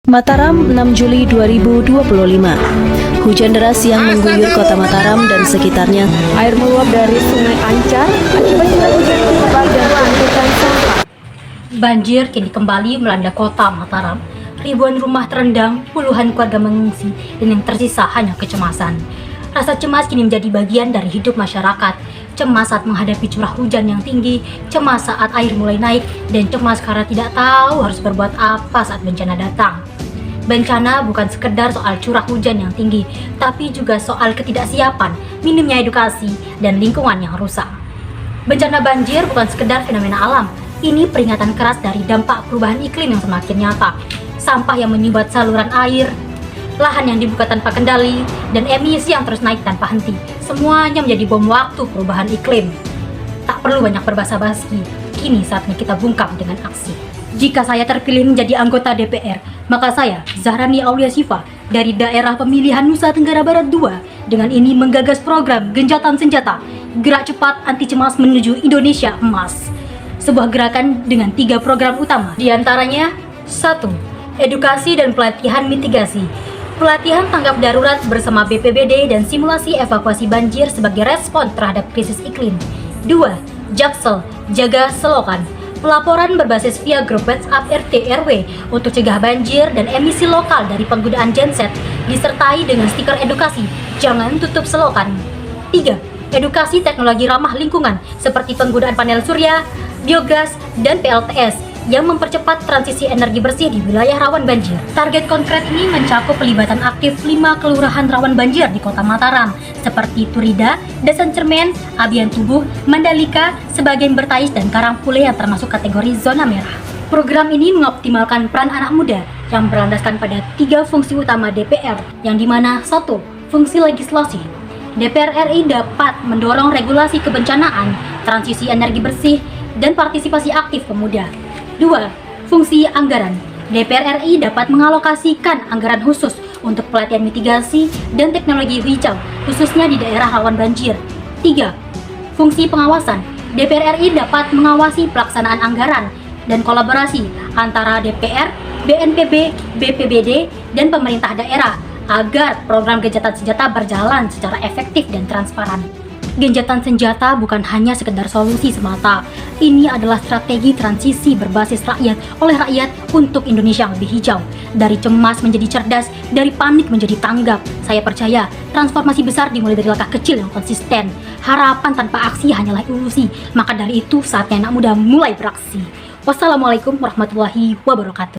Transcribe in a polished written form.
Mataram, 6 Juli 2025. Hujan deras yang mengguyur kota Mataram dan sekitarnya. Air meluap dari Sungai Ancar akibat curah hujan lebat dan tumpukan sampah. Banjir kini kembali melanda kota Mataram. Ribuan rumah terendam, puluhan keluarga mengungsi, dan yang tersisa hanya kecemasan. Rasa cemas kini menjadi bagian dari hidup masyarakat. Cemas saat menghadapi curah hujan yang tinggi, cemas saat air mulai naik, dan cemas karena tidak tahu harus berbuat apa saat bencana datang. Bencana bukan sekedar soal curah hujan yang tinggi, tapi juga soal ketidaksiapan, minimnya edukasi, dan lingkungan yang rusak. Bencana banjir bukan sekedar fenomena alam, ini peringatan keras dari dampak perubahan iklim yang semakin nyata. Sampah yang menyumbat saluran air, lahan yang dibuka tanpa kendali, dan emisi yang terus naik tanpa henti. Semuanya menjadi bom waktu perubahan iklim. Tak perlu banyak berbasa-basi, kini saatnya kita bungkam dengan aksi. Jika saya terpilih menjadi anggota DPR, maka saya, Zahrani Aulia Syifa, dari daerah pemilihan Nusa Tenggara Barat II, dengan ini menggagas program Gencatan Senjata, Gerak Cepat Anti Cemas Menuju Indonesia Emas. Sebuah gerakan dengan 3 program utama, diantaranya 1. Edukasi dan pelatihan mitigasi. Pelatihan tanggap darurat bersama BPBD dan simulasi evakuasi banjir sebagai respon terhadap krisis iklim. 2. Jaksel, jaga selokan. Pelaporan berbasis via grup WhatsApp RT RW untuk cegah banjir dan emisi lokal dari penggunaan genset, disertai dengan stiker edukasi, jangan tutup selokan. 3. Edukasi teknologi ramah lingkungan seperti penggunaan panel surya, biogas, dan PLTS yang mempercepat transisi energi bersih di wilayah rawan banjir. Target konkret ini mencakup pelibatan aktif 5 kelurahan rawan banjir di kota Mataram, seperti Turida, Dasan Cermen, Abian Tubuh, Mandalika, sebagian Bertais, dan Karangpule yang termasuk kategori zona merah. Program ini mengoptimalkan peran anak muda yang berlandaskan pada 3 fungsi utama DPR, yang dimana 1. Fungsi legislasi. DPR RI dapat mendorong regulasi kebencanaan, transisi energi bersih, dan partisipasi aktif pemuda. 2. Fungsi anggaran. DPR RI dapat mengalokasikan anggaran khusus untuk pelatihan mitigasi dan teknologi hijau, khususnya di daerah rawan banjir. 3. Fungsi pengawasan. DPR RI dapat mengawasi pelaksanaan anggaran dan kolaborasi antara DPR, BNPB, BPBD, dan pemerintah daerah agar program gencatan senjata berjalan secara efektif dan transparan. Gencatan senjata bukan hanya sekedar solusi semata. Ini adalah strategi transisi berbasis rakyat oleh rakyat untuk Indonesia yang lebih hijau. Dari cemas menjadi cerdas, dari panik menjadi tanggap. Saya percaya transformasi besar dimulai dari langkah kecil yang konsisten. Harapan tanpa aksi hanyalah ilusi. Maka dari itu saatnya anak muda mulai beraksi. Wassalamualaikum warahmatullahi wabarakatuh.